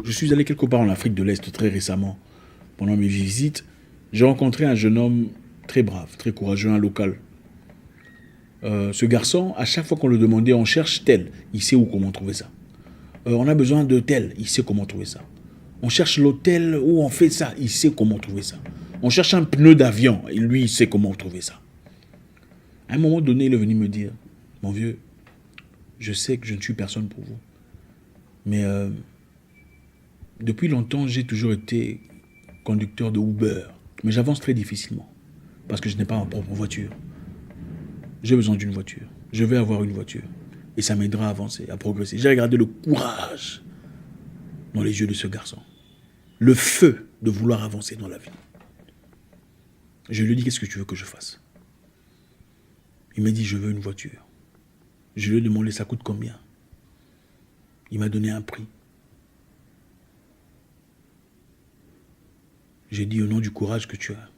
Je suis allé quelque part en Afrique de l'Est très récemment. Pendant mes visites, j'ai rencontré un jeune homme très brave, très courageux, un local. Ce garçon, à chaque fois qu'on le demandait, on cherche tel, il sait où comment trouver ça. On a besoin de tel, il sait comment trouver ça. On cherche l'hôtel où on fait ça, il sait comment trouver ça. On cherche un pneu d'avion, et lui, il sait comment trouver ça. À un moment donné, il est venu me dire, mon vieux, je sais que je ne suis personne pour vous. Mais depuis longtemps, j'ai toujours été conducteur de Uber. Mais j'avance très difficilement. Parce que je n'ai pas ma propre voiture. J'ai besoin d'une voiture. Je vais avoir une voiture. Et ça m'aidera à avancer, à progresser. J'ai regardé le courage dans les yeux de ce garçon. Le feu de vouloir avancer dans la vie. Je lui ai dit, qu'est-ce que tu veux que je fasse? Il m'a dit, je veux une voiture. Je lui ai demandé, ça coûte combien? Il m'a donné un prix. J'ai dit, au nom du courage que tu as,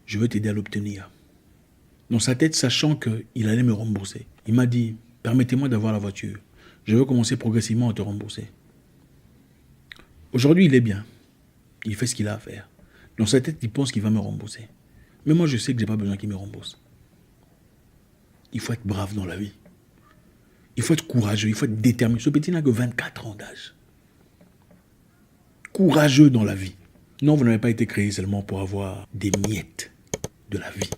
je veux t'aider à l'obtenir. Dans sa tête, sachant qu'il allait me rembourser, il m'a dit, permettez-moi d'avoir la voiture. Je veux commencer progressivement à te rembourser. Aujourd'hui, il est bien. Il fait ce qu'il a à faire. Dans sa tête, il pense qu'il va me rembourser. Mais moi, je sais que je n'ai pas besoin qu'il me rembourse. Il faut être brave dans la vie. Il faut être courageux, il faut être déterminé. Ce petit n'a que 24 ans d'âge. Courageux dans la vie. Non, vous n'avez pas été créé seulement pour avoir des miettes de la vie.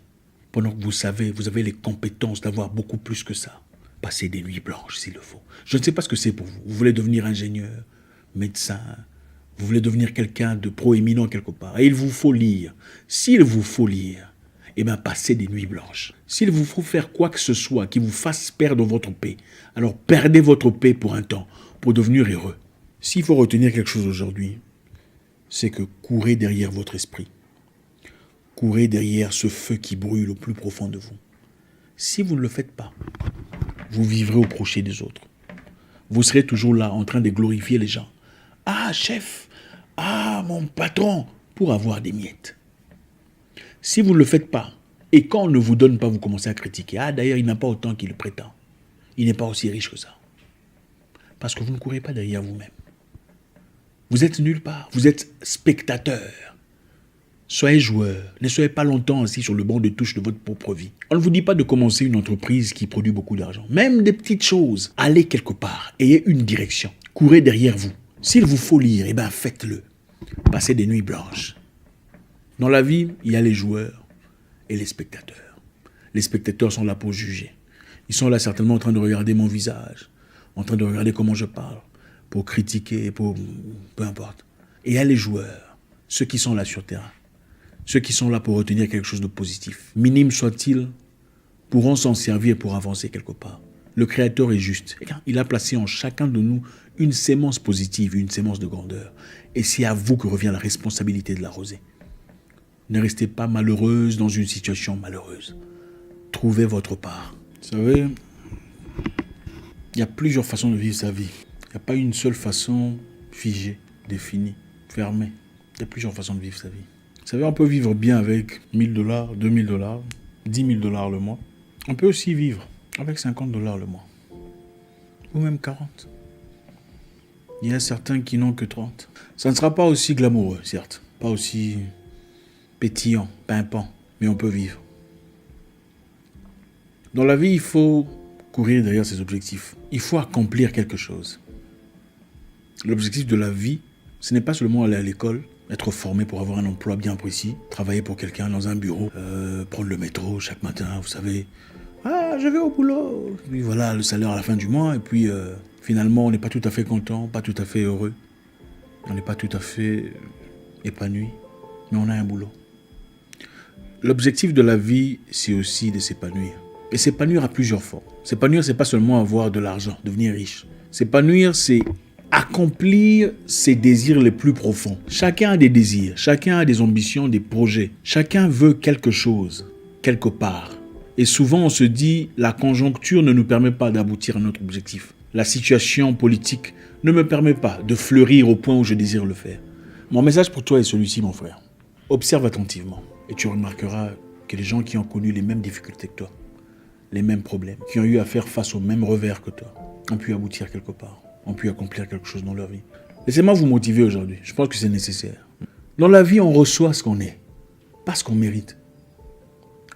Pendant que vous savez, vous avez les compétences d'avoir beaucoup plus que ça. Passer des nuits blanches s'il le faut. Je ne sais pas ce que c'est pour vous. Vous voulez devenir ingénieur, médecin, vous voulez devenir quelqu'un de proéminent quelque part. Et il vous faut lire. S'il vous faut lire, eh bien, passez des nuits blanches. S'il vous faut faire quoi que ce soit qui vous fasse perdre votre paix, alors perdez votre paix pour un temps, pour devenir heureux. S'il faut retenir quelque chose aujourd'hui, c'est que courez derrière votre esprit. Courez derrière ce feu qui brûle au plus profond de vous. Si vous ne le faites pas, vous vivrez au crochet des autres. Vous serez toujours là en train de glorifier les gens. Ah, chef, ah, mon patron, pour avoir des miettes. Si vous ne le faites pas, et quand on ne vous donne pas, vous commencez à critiquer. Ah, d'ailleurs, il n'a pas autant qu'il le prétend. Il n'est pas aussi riche que ça. Parce que vous ne courez pas derrière vous-même. Vous êtes nulle part. Vous êtes spectateur. Soyez joueur. Ne soyez pas longtemps assis sur le banc de touche de votre propre vie. On ne vous dit pas de commencer une entreprise qui produit beaucoup d'argent. Même des petites choses. Allez quelque part. Ayez une direction. Courez derrière vous. S'il vous faut lire, eh bien faites-le. Passez des nuits blanches. Dans la vie, il y a les joueurs et les spectateurs. Les spectateurs sont là pour juger. Ils sont là certainement en train de regarder mon visage, en train de regarder comment je parle, pour critiquer, pour peu importe. Et il y a les joueurs, ceux qui sont là sur terrain, ceux qui sont là pour retenir quelque chose de positif. Minime soit-il, pourront s'en servir pour avancer quelque part. Le Créateur est juste. Il a placé en chacun de nous une sémence positive, une sémence de grandeur. Et c'est à vous que revient la responsabilité de l'arroser. Ne restez pas malheureuse dans une situation malheureuse. Trouvez votre part. Vous savez, il y a plusieurs façons de vivre sa vie. Il n'y a pas une seule façon figée, définie, fermée. Il y a plusieurs façons de vivre sa vie. Vous savez, on peut vivre bien avec 1 000 $, 2 000 $, 10 000 $ le mois. On peut aussi vivre avec 50 $ le mois. Ou même 40. Il y a certains qui n'ont que 30. Ça ne sera pas aussi glamoureux, certes. Pas aussi pétillant, pimpant, mais on peut vivre. Dans la vie, il faut courir derrière ses objectifs. Il faut accomplir quelque chose. L'objectif de la vie, ce n'est pas seulement aller à l'école, être formé pour avoir un emploi bien précis, travailler pour quelqu'un dans un bureau, prendre le métro chaque matin, vous savez. Ah, je vais au boulot. Puis voilà, le salaire à la fin du mois. Et puis, finalement, on n'est pas tout à fait content, pas tout à fait heureux. On n'est pas tout à fait épanoui, mais on a un boulot. L'objectif de la vie, c'est aussi de s'épanouir. Et s'épanouir à plusieurs formes. S'épanouir, c'est pas seulement avoir de l'argent, devenir riche. S'épanouir, c'est accomplir ses désirs les plus profonds. Chacun a des désirs, chacun a des ambitions, des projets. Chacun veut quelque chose, quelque part. Et souvent, on se dit, la conjoncture ne nous permet pas d'aboutir à notre objectif. La situation politique ne me permet pas de fleurir au point où je désire le faire. Mon message pour toi est celui-ci, mon frère. Observe attentivement et tu remarqueras que les gens qui ont connu les mêmes difficultés que toi, les mêmes problèmes, qui ont eu à faire face aux mêmes revers que toi, ont pu aboutir quelque part, ont pu accomplir quelque chose dans leur vie. Laissez-moi vous motiver aujourd'hui. Je pense que c'est nécessaire. Dans la vie, on reçoit ce qu'on est, pas ce qu'on mérite.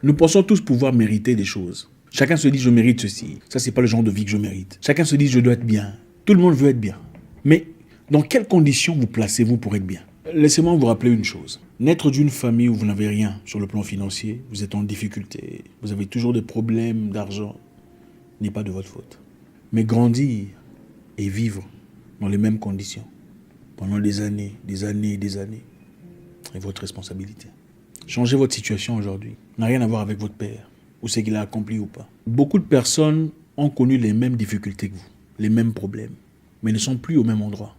Nous pensons tous pouvoir mériter des choses. Chacun se dit, je mérite ceci. Ça, c'est pas le genre de vie que je mérite. Chacun se dit, je dois être bien. Tout le monde veut être bien. Mais dans quelles conditions vous placez-vous pour être bien? Laissez-moi vous rappeler une chose. Naître d'une famille où vous n'avez rien sur le plan financier, vous êtes en difficulté, vous avez toujours des problèmes d'argent, n'est pas de votre faute. Mais grandir et vivre dans les mêmes conditions pendant des années est votre responsabilité. Changez votre situation aujourd'hui. N'a rien à voir avec votre père, ou ce qu'il a accompli ou pas. Beaucoup de personnes ont connu les mêmes difficultés que vous, les mêmes problèmes, mais ne sont plus au même endroit.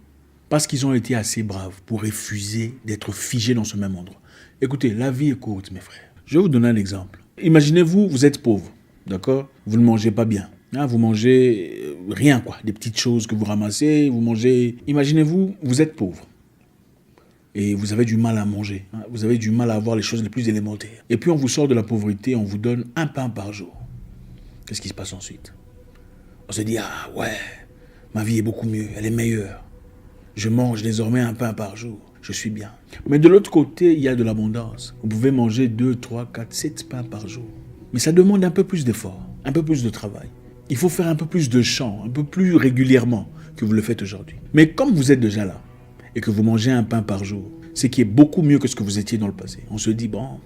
Parce qu'ils ont été assez braves pour refuser d'être figés dans ce même endroit. Écoutez, la vie est courte, mes frères. Je vais vous donner un exemple. Imaginez-vous, vous êtes pauvre, d'accord? Vous ne mangez pas bien. Hein, vous mangez rien, quoi. Des petites choses que vous ramassez, vous mangez... Imaginez-vous, vous êtes pauvre. Et vous avez du mal à manger. Hein, vous avez du mal à avoir les choses les plus élémentaires. Et puis on vous sort de la pauvreté, on vous donne un pain par jour. Qu'est-ce qui se passe ensuite? On se dit, ah ouais, ma vie est beaucoup mieux, elle est meilleure. Je mange désormais un pain par jour. Je suis bien. Mais de l'autre côté, il y a de l'abondance. Vous pouvez manger 2, 3, 4, 7 pains par jour. Mais ça demande un peu plus d'effort, un peu plus de travail. Il faut faire un peu plus de chant, un peu plus régulièrement que vous le faites aujourd'hui. Mais comme vous êtes déjà là et que vous mangez un pain par jour, ce qui est beaucoup mieux que ce que vous étiez dans le passé, on se dit, bon,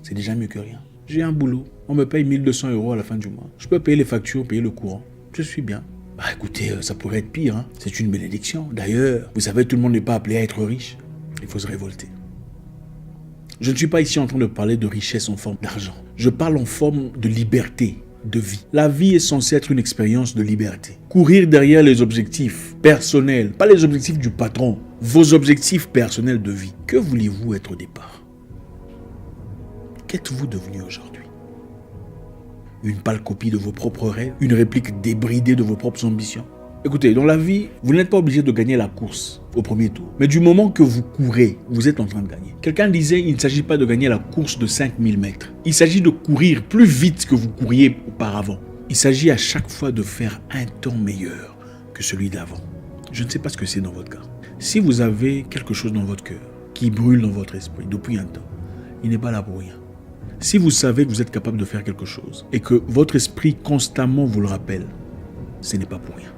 c'est déjà mieux que rien. J'ai un boulot, on me paye 1200 € à la fin du mois. Je peux payer les factures, payer le courant. Je suis bien. Bah écoutez, ça pourrait être pire, hein. C'est une bénédiction. D'ailleurs, vous savez, tout le monde n'est pas appelé à être riche. Il faut se révolter. Je ne suis pas ici en train de parler de richesse en forme d'argent. Je parle en forme de liberté, de vie. La vie est censée être une expérience de liberté. Courir derrière les objectifs personnels, pas les objectifs du patron, vos objectifs personnels de vie. Que vouliez-vous être au départ? Qu'êtes-vous devenu aujourd'hui? Une pâle copie de vos propres rêves, une réplique débridée de vos propres ambitions. Écoutez, dans la vie, vous n'êtes pas obligé de gagner la course au premier tour. Mais du moment que vous courez, vous êtes en train de gagner. Quelqu'un disait, il ne s'agit pas de gagner la course de 5000 mètres. Il s'agit de courir plus vite que vous couriez auparavant. Il s'agit à chaque fois de faire un temps meilleur que celui d'avant. Je ne sais pas ce que c'est dans votre cas. Si vous avez quelque chose dans votre cœur qui brûle dans votre esprit depuis un temps, il n'est pas là pour rien. Si vous savez que vous êtes capable de faire quelque chose et que votre esprit constamment vous le rappelle, ce n'est pas pour rien.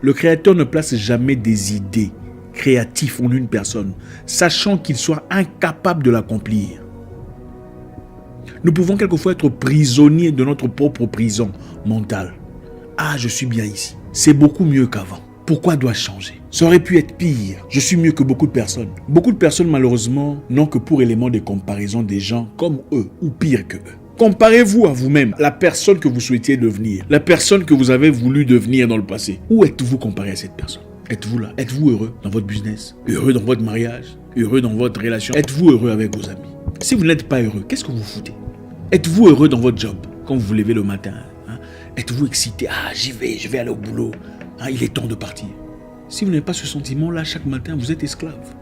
Le Créateur ne place jamais des idées créatives en une personne, sachant qu'il soit incapable de l'accomplir. Nous pouvons quelquefois être prisonniers de notre propre prison mentale. Ah, je suis bien ici. C'est beaucoup mieux qu'avant. Pourquoi dois-je changer? Ça aurait pu être pire. Je suis mieux que beaucoup de personnes. Beaucoup de personnes, malheureusement, n'ont que pour élément de comparaison des gens comme eux ou pire que eux. Comparez-vous à vous-même, la personne que vous souhaitiez devenir, la personne que vous avez voulu devenir dans le passé. Où êtes-vous comparé à cette personne? Êtes-vous là? Êtes-vous heureux dans votre business? Heureux dans votre mariage? Heureux dans votre relation? Êtes-vous heureux avec vos amis? Si vous n'êtes pas heureux, qu'est-ce que vous foutez? Êtes-vous heureux dans votre job quand vous vous levez le matin? Êtes-vous excité? Ah, je vais aller au boulot. Il est temps de partir. Si vous n'avez pas ce sentiment-là, chaque matin, vous êtes esclave.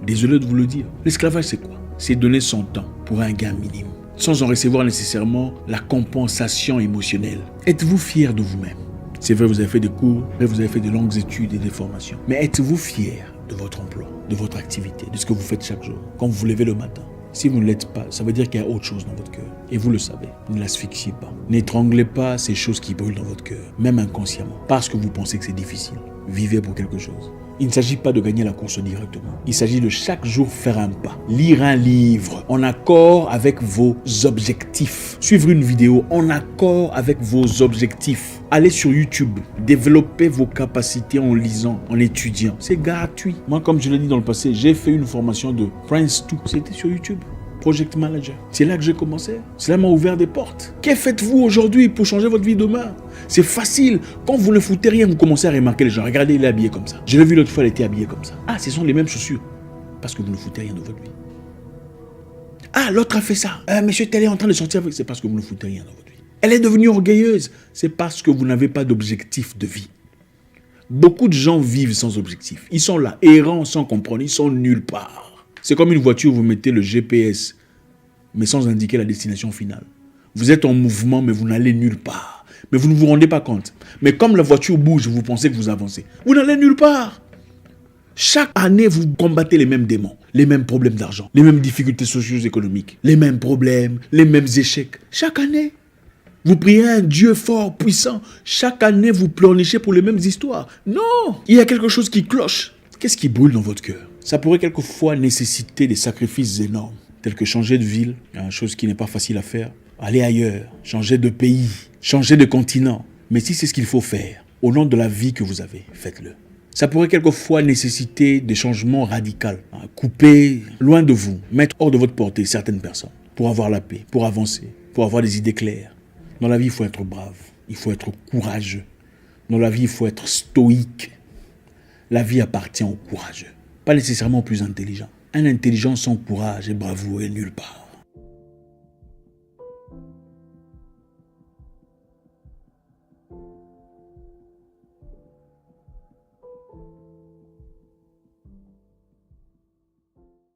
Désolé de vous le dire. L'esclavage, c'est quoi? C'est donner son temps pour un gain minime, sans en recevoir nécessairement la compensation émotionnelle. Êtes-vous fier de vous-même? C'est vrai, vous avez fait des cours, vous avez fait de longues études et des formations. Mais êtes-vous fier de votre emploi, de votre activité, de ce que vous faites chaque jour, quand vous vous levez le matin? Si vous ne l'êtes pas, ça veut dire qu'il y a autre chose dans votre cœur. Et vous le savez, ne l'asphyxiez pas. N'étranglez pas ces choses qui brûlent dans votre cœur, même inconsciemment, parce que vous pensez que c'est difficile. Vivez pour quelque chose. Il ne s'agit pas de gagner la course directement. Il s'agit de chaque jour faire un pas, lire un livre en accord avec vos objectifs, suivre une vidéo en accord avec vos objectifs. Allez sur YouTube, développez vos capacités en lisant, en étudiant. C'est gratuit. Moi, comme je l'ai dit dans le passé, j'ai fait une formation de Prince 2. C'était sur YouTube. Project Manager. C'est là que j'ai commencé. Cela m'a ouvert des portes. Que faites-vous aujourd'hui pour changer votre vie demain? C'est facile. Quand vous ne foutez rien, vous commencez à remarquer les gens. Regardez, il est habillé comme ça. Je l'ai vu l'autre fois, elle était habillée comme ça. Ah, ce sont les mêmes chaussures. Parce que vous ne foutez rien de votre vie. Ah, l'autre a fait ça. Monsieur tel est en train de sortir avec. C'est parce que vous ne foutez rien dans votre vie. Elle est devenue orgueilleuse. C'est parce que vous n'avez pas d'objectif de vie. Beaucoup de gens vivent sans objectif. Ils sont là, errants sans comprendre. Ils sont nulle part. C'est comme une voiture, vous mettez le GPS, mais sans indiquer la destination finale. Vous êtes en mouvement, mais vous n'allez nulle part. Mais vous ne vous rendez pas compte. Mais comme la voiture bouge, vous pensez que vous avancez. Vous n'allez nulle part. Chaque année, vous combattez les mêmes démons, les mêmes problèmes d'argent, les mêmes difficultés socio-économiques, les mêmes problèmes, les mêmes échecs. Chaque année, vous priez à un Dieu fort, puissant. Chaque année, vous pleurnichez pour les mêmes histoires. Non, il y a quelque chose qui cloche. Qu'est-ce qui brûle dans votre cœur? Ça pourrait quelquefois nécessiter des sacrifices énormes, tels que changer de ville, une chose qui n'est pas facile à faire, aller ailleurs, changer de pays, changer de continent. Mais si c'est ce qu'il faut faire, au nom de la vie que vous avez, faites-le. Ça pourrait quelquefois nécessiter des changements radicaux, couper loin de vous, mettre hors de votre portée certaines personnes, pour avoir la paix, pour avancer, pour avoir des idées claires. Dans la vie, il faut être brave, il faut être courageux. Dans la vie, il faut être stoïque. La vie appartient aux courageux, pas nécessairement aux plus intelligents. Un intelligent sans courage et bravoure est nulle part.